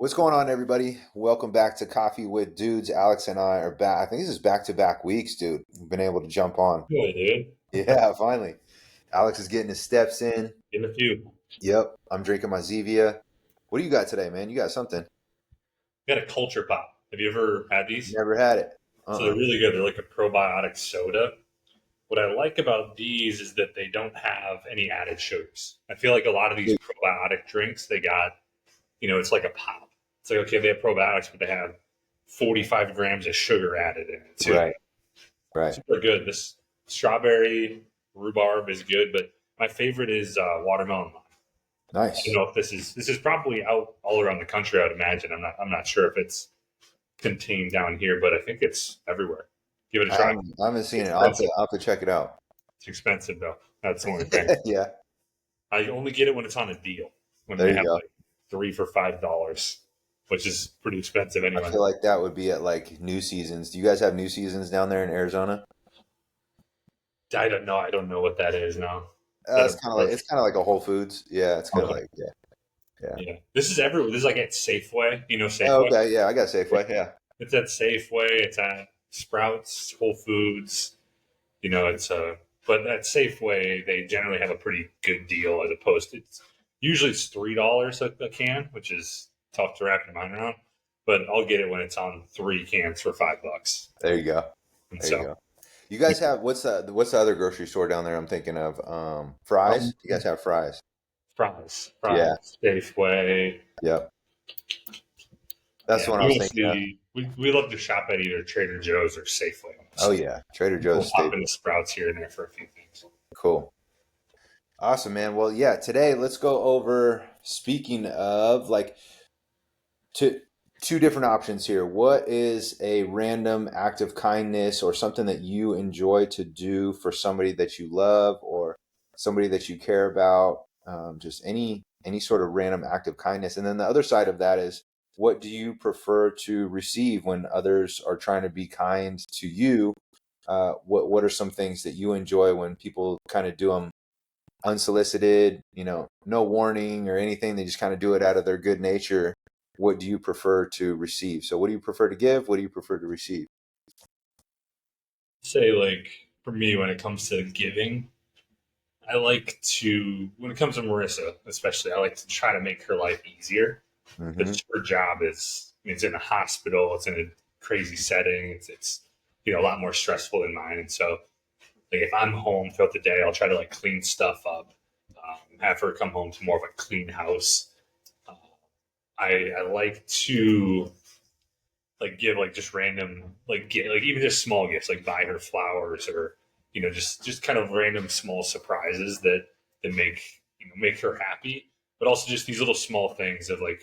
What's going on, everybody? Welcome back to Coffee with Dudes. Alex and I are back. I think this is back-to-back weeks, dude. We've been able to jump on. Good, dude. Yeah, finally. Alex is getting his steps in. In a few. Yep, I'm drinking my zevia. What do you got today, man? You got something? Got a culture pop. Have you ever had these? Never had it. So they're Uh-uh. really good. They're like a probiotic soda. What I like about these is that they don't have any added sugars. I feel like a lot of these probiotic drinks, they got, it's like a pop. It's like, okay, they have probiotics, but they have 45 grams of sugar added in it too. Right, right. Super good. This strawberry rhubarb is good, but my favorite is watermelon lime. I don't Nice. know if this is probably out all around the country. I'd imagine. I'm not sure if it's contained down here, but I think it's everywhere. Give it a try. I haven't seen It's it. expensive. I'll have to check it out. It's expensive though. That's the only thing. Yeah, I only get it when it's on a deal. When there they you have go. like three for $5, which is pretty expensive I anyway. feel like that would be at like New Seasons. Do you guys have New Seasons down there in Arizona? I don't know. I don't know what that is now. Is that It's a kind of like grocery? a Whole Foods. Yeah, it's kind of Okay. like yeah. Yeah. This is everywhere. This is like at Safeway. You know Oh, Safeway? okay, yeah, I got Safeway. Yeah. It's at Safeway. It's at Sprouts, Whole Foods. It's but at Safeway they generally have a pretty good deal as opposed to usually it's $3 a can, which is tough to wrap your mind around. But I'll get it when it's on three cans for $5. There you go. And There you so go. You guys have what's the other grocery store down there I'm thinking of? Fry's? um, You guys have Fry's? fries, Yeah. Safeway. Yep. That's Yeah, the one I we was thinking of. mostly we love to shop at either Trader Joe's or Safeway. Oh Mostly, yeah. Trader we'll Joe's pop staple. into Sprouts here and there for a few things. Cool. Awesome, man. Well, yeah, today let's go over speaking of like two two different options here. What is a random act of kindness or something that you enjoy to do for somebody that you love or somebody that you care about? Just any sort of random act of kindness. And then the other side of that is what do you prefer to receive when others are trying to be kind to you? What are some things that you enjoy when people kind of do them unsolicited, no warning or anything. They just kind of do it out of their good nature. What do you prefer to receive? So, what do you prefer to give? What do you prefer to receive? Say like for me when it comes to giving, I like to, when it comes to Marissa, especially, I like to try to make her life easier Hmm. because her job is, it's in a hospital, it's in a crazy setting, it's a lot more stressful than mine. And so, like, if I'm home throughout the day, I'll try to like clean stuff up, have her come home to more of a clean house. Uh, I like to like give like just random like get like even just small gifts like buy her flowers or just kind of random small surprises that make her happy, but also just these little small things of like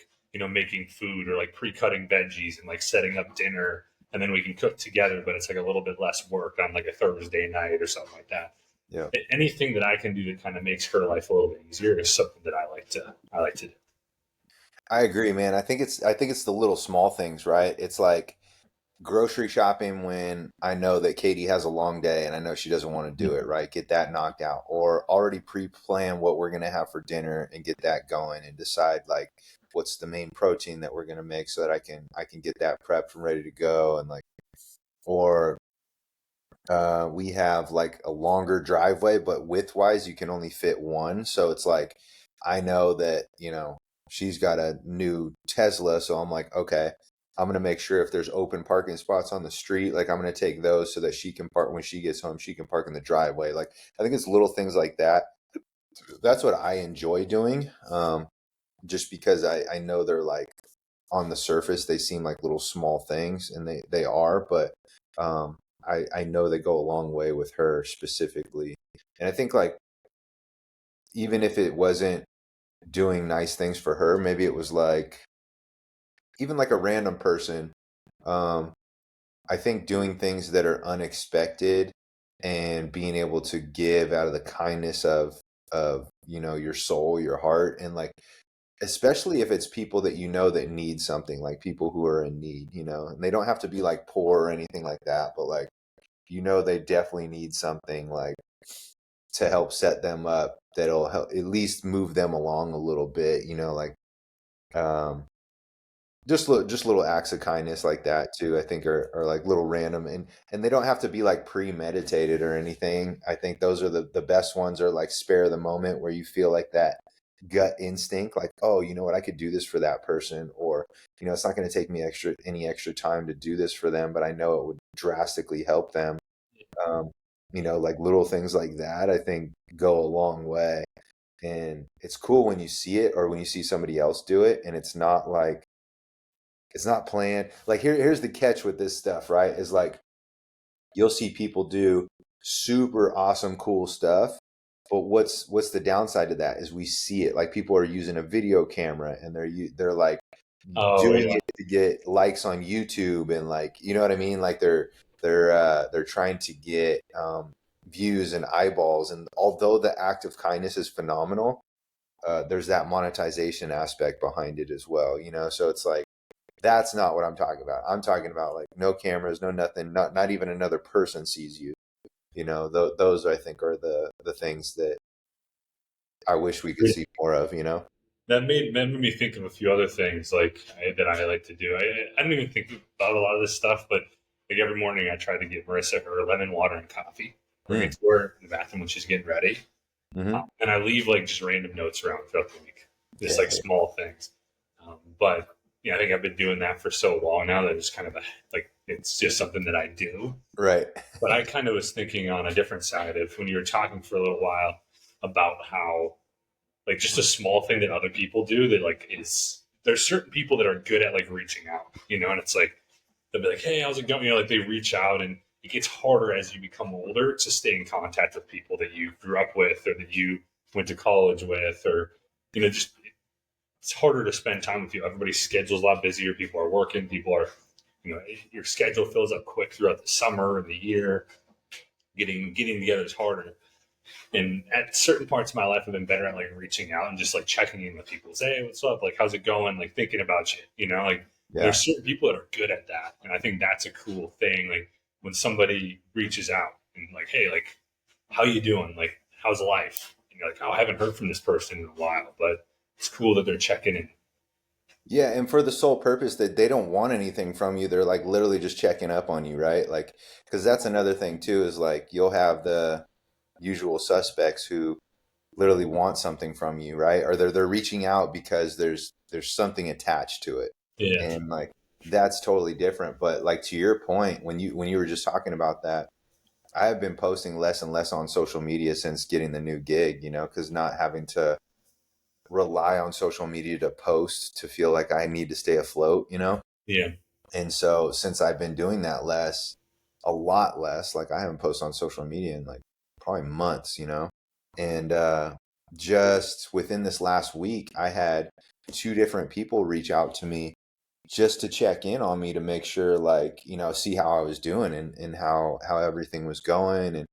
making food or like pre-cutting veggies and like setting up dinner and then we can cook together, but it's like a little bit less work on like a Thursday night or something like that. Yeah, Anything that I can do that kind of makes her life a little bit easier is something that I like to do. I agree, man. I think it's the little small things, right? It's like grocery shopping when I know that Katie has a long day and I know she doesn't want to do it, right? Get that knocked out or already pre-plan what we're going to have for dinner and get that going and decide like what's the main protein that we're going to make so that I can get that prepped and ready to go and like or we have like a longer driveway, but width-wise, you can only fit one. So it's like, I know that, she's got a new Tesla. So I'm like, okay, I'm going to make sure if there's open parking spots on the street, like I'm going to take those so that she can park when she gets home, she can park in the driveway. Like, I think it's little things like that. That's what I enjoy doing. Just because I know they're like on the surface, they seem like little small things and they are, but, I know they go a long way with her specifically. And I think like even if it wasn't doing nice things for her, maybe it was like even like a random person. Um, I think doing things that are unexpected and being able to give out of the kindness of your soul, your heart, and like especially if it's people that you know that need something, like people who are in need, and they don't have to be like poor or anything like that, but like they definitely need something like to help set them up that'll help at least move them along a little bit, like um just little acts of kindness like that too, I think are like little random, and they don't have to be like premeditated or anything. I think those are the best ones, are like spare the moment, where you feel like that gut instinct, like, oh, you know what, I could do this for that person, or it's not going to take me any extra time to do this for them, but I know it would drastically help them. Um, like little things like that, I think go a long way. And it's cool when you see it, or when you see somebody else do it, and it's not planned. Like here's the catch with this stuff, right? Is like you'll see people do super awesome, cool stuff, but what's the downside to that is we see it. Like people are using a video camera, and they're like Oh doing yeah, it to get likes on YouTube, and like you know what I mean. Like they're trying to get views and eyeballs, and although the act of kindness is phenomenal, there's that monetization aspect behind it as well. So it's like that's not what I'm talking about. I'm talking about like no cameras, no nothing, not even another person sees you. Those I think are the things that I wish we could see more of. that made me think of a few other things that I like to do. I don't even think about a lot of this stuff, but like every morning I try to give Marissa her lemon water and coffee. Bring it Mm, to her in the bathroom when she's getting ready, hmm. and I leave like just random notes around throughout the week, just Yeah, like small things. But yeah, I think I've been doing that for so long now that it's kind of like it's just something that I do. right. But I kind of was thinking on a different side of when you were talking for a little while about how like just a small thing that other people do that like is there's certain people that are good at like reaching out, and it's like they'll be like, hey, how's it going? Like they reach out, and it gets harder as you become older to stay in contact with people that you grew up with or that you went to college with, or just it's harder to spend time with you. Everybody's schedule's a lot busier. People are working. People are, your schedule fills up quick throughout the summer and the year. Getting together is harder. And at certain parts of my life, I've been better at like reaching out and just like checking in with people. Say, hey, what's up? Like, how's it going? Like thinking about you. Like Yeah. there's certain people that are good at that, and I think that's a cool thing. Like when somebody reaches out and like, hey, like, how you doing? Like, how's life? And you're like, oh, I haven't heard from this person in a while, but it's cool that they're checking in. Yeah, and for the sole purpose that they don't want anything from you, they're like literally just checking up on you, right? Like, because that's another thing too, is like you'll have the usual suspects who literally want something from you, right? Or they're reaching out because there's something attached to it. Yeah, And like that's totally different. But like to your point, when you were just talking about that, I have been posting less and less on social media since getting the new gig, because not having to rely on social media to post to feel like I need to stay afloat. yeah, And so since I've been doing that a lot less, like I haven't posted on social media in like probably months. And just within this last week, I had two different people reach out to me just to check in on me, to make sure, like, see how I was doing, and how everything was going. And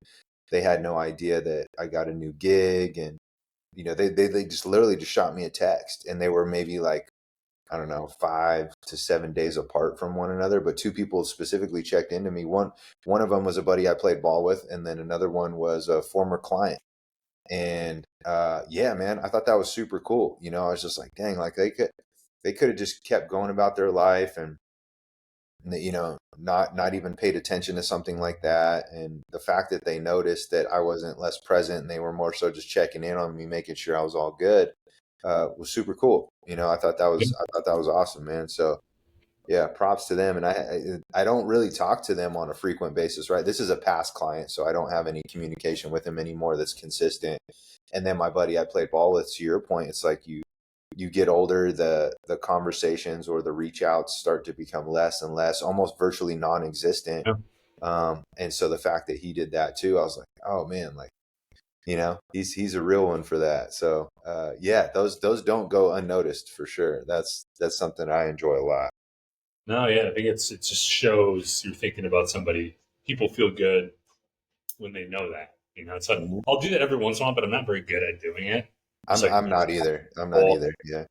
they had no idea that I got a new gig. And they just literally just shot me a text, and they were maybe like, I don't know, 5 to 7 days apart from one another. But two people specifically checked into me. One of them was a buddy I played ball with, and then another one was a former client. And yeah, man, I thought that was super cool. I was just like, dang, like they could have just kept going about their life, and not even paid attention to something like that. And the fact that they noticed that I wasn't less present, and they were more so just checking in on me, making sure I was all good, was super cool. I thought that was awesome, man. So yeah, props to them. And I don't really talk to them on a frequent basis, right? This is a past client, so I don't have any communication with him anymore that's consistent. And then my buddy I played ball with, to your point, it's like you get older, the conversations or the reach outs start to become less and less, almost virtually non-existent. yeah. And so the fact that he did that too, I was like, oh man, like, he's a real one for that. So yeah, those don't go unnoticed for sure. That's something I enjoy a lot. No, yeah, I think it just shows you're thinking about somebody. People feel good when they know that. So Mhm. I'll do that every once in a while, but I'm not very good at doing it. Just I'm like I'm not either. I'm not well, either. Yeah.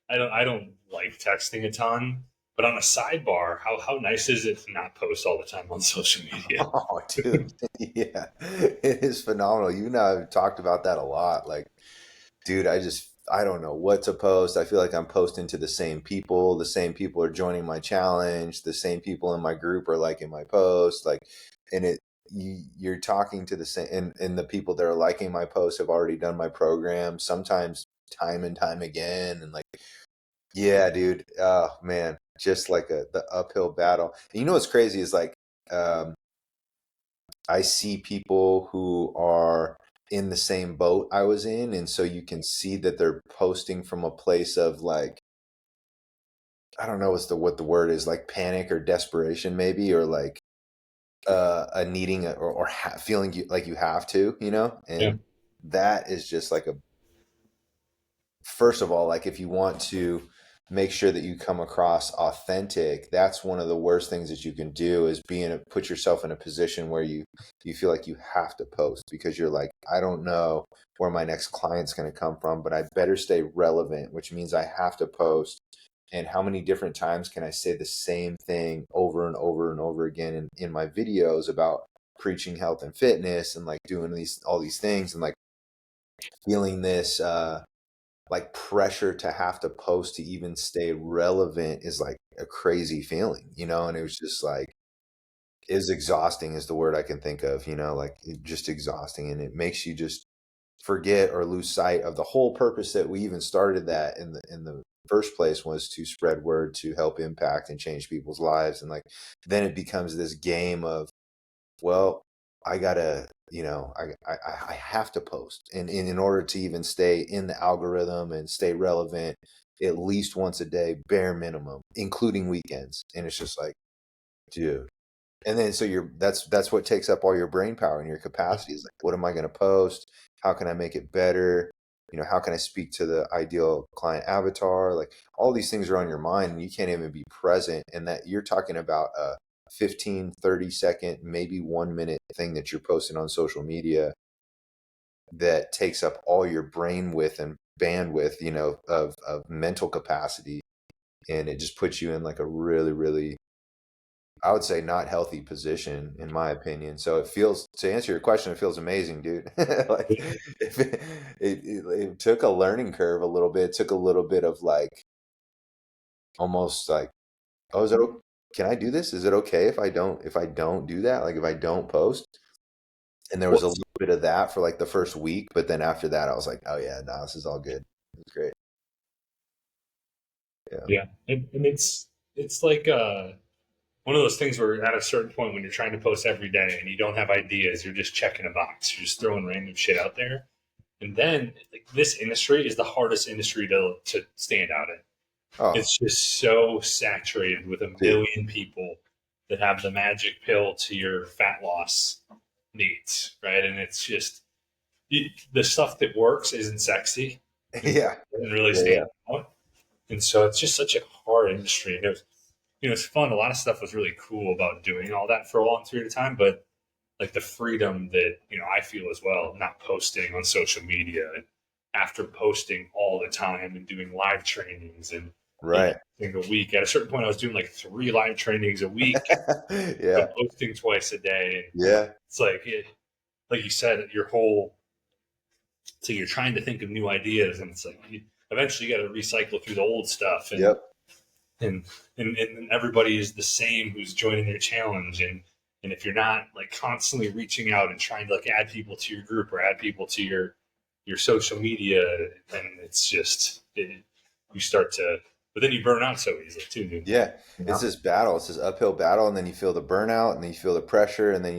I don't like texting a ton. But on a sidebar, how nice is it to not post all the time on social media? Oh, dude. Yeah. It is phenomenal. You and I have talked about that a lot. Like, dude, I don't know what to post. I feel like I'm posting to the same people. The same people are joining my challenge. The same people in my group are liking my post. Like, and you're talking to the same, and the people that are liking my post have already done my program, sometimes time and time again. And like, yeah, dude. Oh man, just like the uphill battle. And you know what's crazy is like, um, I see people who are in the same boat I was in, and so you can see that they're posting from a place of like, I don't know what the word is, like panic or desperation maybe, or like a needing feeling like you have to, Yeah. and that is just like a first of all, like if you want to make sure that you come across authentic, that's one of the worst things that you can do is put yourself in a position where you feel like you have to post because you're like, I don't know where my next client's going to come from, but I better stay relevant, which means I have to post. And how many different times can I say the same thing over and over and over again in my videos about preaching health and fitness and like doing all these things and like feeling this like pressure to have to post to even stay relevant is like a crazy feeling, and it was just like is exhausting is the word I can think of, like just exhausting, and it makes you just forget or lose sight of the whole purpose that we even started that in the first place was to spread word to help impact and change people's lives. And like then it becomes this game of, well, I gotta, I have to post, and in order to even stay in the algorithm and stay relevant, at least once a day, bare minimum, including weekends. And it's just like, dude. And then so that's what takes up all your brain power and your capacity is like, what am I going to post? How can I make it better? How can I speak to the ideal client avatar? Like all these things are on your mind and you can't even be present. And that you're talking about a 15, 30-second, maybe 1 minute thing that you're posting on social media that takes up all your brain width and bandwidth, of mental capacity. And it just puts you in like a really, really, I would say, not healthy position, in my opinion. So it feels, to answer your question, it feels amazing, dude. Like if it took a learning curve a little bit, it took a little bit of like almost like, oh, can I do this? Is it okay if I don't do that? Like if I don't post? And there was a What's little bit of that for like the first week, but then after that, I was like, oh yeah, no, this is all good. It's great. Yeah. Yeah, and it's like one of those things where at a certain point when you're trying to post every day and you don't have ideas, you're just checking a box, you're just throwing random shit out there. And then like, this industry is the hardest industry to stand out in. Oh, It's just so saturated with a dude. million people that have the magic pill to your fat loss needs, right? And it's just the stuff that works isn't sexy and Yeah. doesn't really Yeah. stand Yeah. out. And so it's just such a hard industry. And it's fun. A lot of stuff was really cool about doing all that for a long period of time, but like the freedom that I feel as well, not posting on social media and after posting all the time and doing live trainings and Right. single week. At a certain point, I was doing like 3 live trainings a week, Yeah. but posting twice a day. And Yeah. it's like, like you said, your whole so you're trying to think of new ideas, and it's like eventually you got to recycle through the old stuff, and Yep. and, and everybody is the same who's joining your challenge, and if you're not like constantly reaching out and trying to like add people to your group or add people to your social media, then you start to, but then you burn out so easily too, dude. Yeah, it's Yeah. this battle. It's this uphill battle, and then you feel the burnout, and then you feel the pressure, and then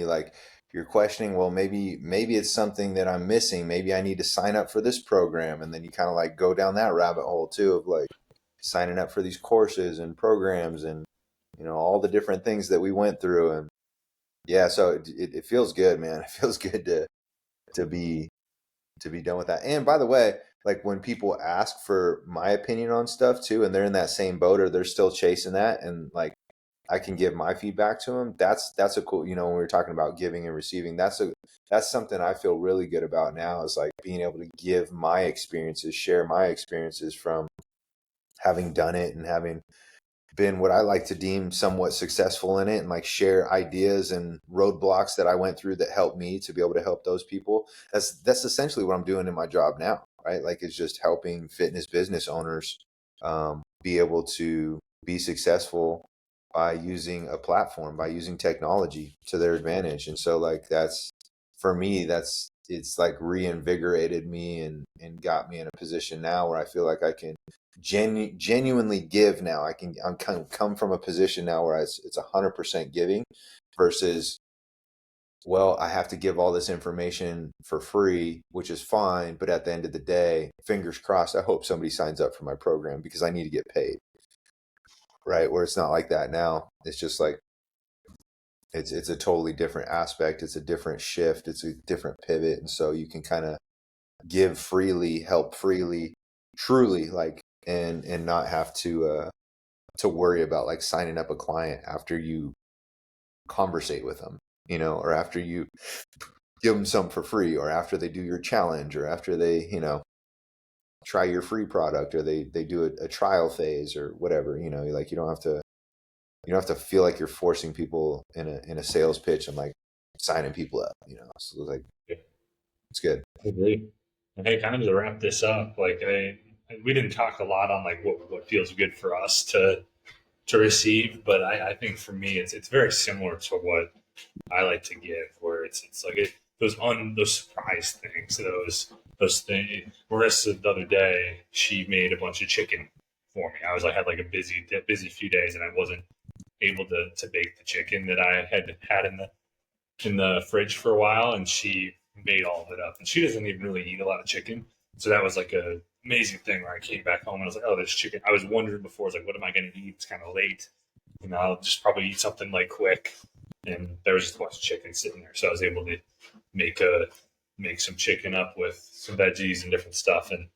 you're questioning, well, maybe it's something that I'm missing. Maybe I need to sign up for this program, and then you kind of like go down that rabbit hole too of like signing up for these courses and programs and all the different things that we went through. And yeah, so it feels good, man. It feels good to be to be done with that. And by the way, like when people ask for my opinion on stuff too, and they're in that same boat or they're still chasing that, and like I can give my feedback to them. That's a cool, when we were talking about giving and receiving, that's something I feel really good about now is like being able to give my experiences, share my experiences from having done it and having been what I like to deem somewhat successful in it, and like share ideas and roadblocks that I went through that helped me to be able to help those people. That's essentially what I'm doing in my job now. right? Like it's just helping fitness business owners be able to be successful by using a platform, by using technology to their advantage. And so like that's for me, that's it's like reinvigorated me and got me in a position now where I feel like I can genuinely give now. I'm kind of come from a position now where it's 100% giving versus, well, I have to give all this information for free, which is fine. But at the end of the day, fingers crossed, I hope somebody signs up for my program because I need to get paid, right? Where it's not like that now. It's just like, it's a totally different aspect. It's a different shift. It's a different pivot. And so you can kind of give freely, help freely, truly like, and not have to worry about like signing up a client after you conversate with them, or after you give them some for free, or after they do your challenge, or after they, try your free product, or they do a trial phase or whatever, like you don't have to feel like you're forcing people in a sales pitch and like signing people up, so like Yeah, it's good. I agree. And hey, kind of to wrap this up, like we didn't talk a lot on like what feels good for us to receive, but I think for me it's very similar to what I like to give, where it's like those surprise things, those things. Marissa the other day, she made a bunch of chicken for me. I was like had like a busy few days, and I wasn't able to bake the chicken that I had in the fridge for a while, and she made all of it up. And she doesn't even really eat a lot of chicken, so that was like a amazing thing where I came back home and I was like, oh, there's chicken. I was wondering before, I was like, what am I going to eat? It's kind of late, I'll just probably eat something like quick. And there was just a bunch of chicken sitting there, so I was able to make a make some chicken up with some veggies and different stuff, and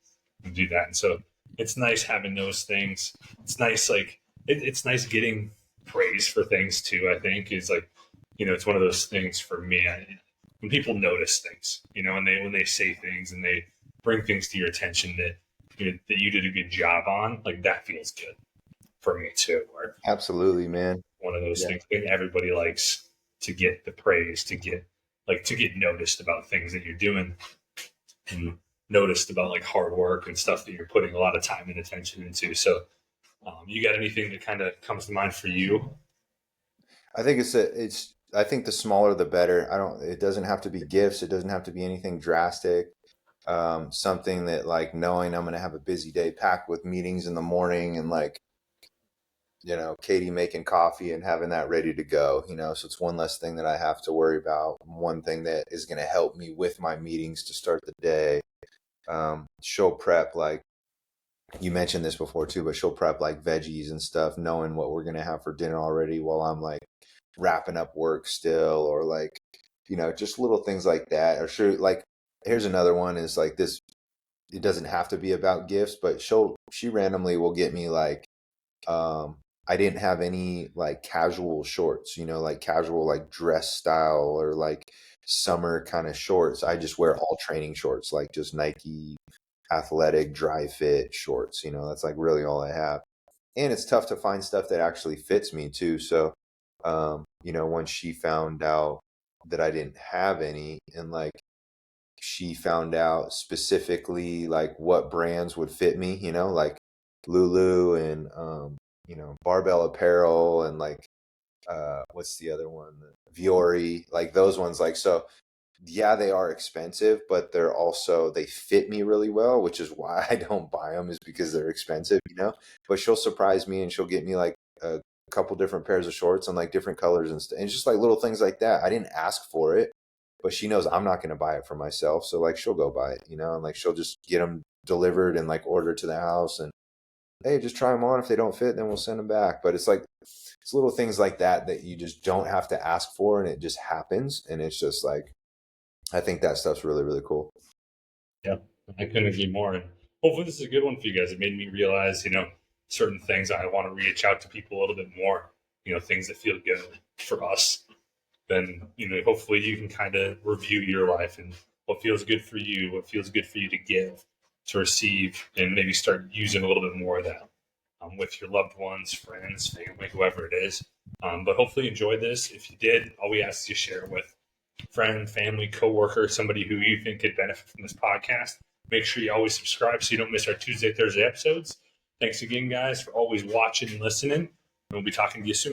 do that. And so it's nice having those things. It's nice, like it's nice getting praise for things too. I think is like, it's one of those things for me. When people notice things, and when they say things and they bring things to your attention that that you did a good job on, like that feels good for me too. Or Absolutely, man. one of those Yeah, things that everybody likes to get the praise, to get noticed about things that you're doing, and noticed about like hard work and stuff that you're putting a lot of time and attention into. So, you got anything that kind of comes to mind for you? I think I think the smaller the better. It doesn't have to be gifts, it doesn't have to be anything drastic. Something that like knowing I'm going to have a busy day packed with meetings in the morning, and like, Katie making coffee and having that ready to go, so it's one less thing that I have to worry about. One thing that is going to help me with my meetings to start the day. She'll prep, like you mentioned this before too, but she'll prep like veggies and stuff, knowing what we're going to have for dinner already while I'm like wrapping up work still, or like, just little things like that. Or sure, like here's another one is like this, it doesn't have to be about gifts, but she randomly will get me like, I didn't have any like casual shorts, like casual like dress style or like summer kind of shorts. I just wear all training shorts, like just Nike athletic dry fit shorts, that's like really all I have. And it's tough to find stuff that actually fits me too. So, when she found out that I didn't have any, and like she found out specifically like what brands would fit me, like Lulu and Barbell Apparel, and like what's the other one? Viore, like those ones. Like, so yeah, they are expensive, but they fit me really well, which is why I don't buy them, is because they're expensive. But she'll surprise me and she'll get me like a couple different pairs of shorts and like different colors and stuff. And it's just like little things like that. I didn't ask for it, but she knows I'm not going to buy it for myself. So like she'll go buy it, and like she'll just get them delivered and like order to the house, and hey, just try them on. If they don't fit, then we'll send them back. But it's like, it's little things like that that you just don't have to ask for, and it just happens. And it's just like, I think that stuff's really, really cool. Yeah, I couldn't agree more. And hopefully, this is a good one for you guys. It made me realize, certain things I want to reach out to people a little bit more. Things that feel good for us. Then, hopefully, you can kind of review your life and what feels good for you, what feels good for you to give, to receive, and maybe start using a little bit more of that, with your loved ones, friends, family, whoever it is. But hopefully, you enjoyed this. If you did, all we ask you to share with friend, family, coworker, somebody who you think could benefit from this podcast. Make sure you always subscribe so you don't miss our Tuesday, Thursday episodes. Thanks again, guys, for always watching and listening. And we'll be talking to you soon.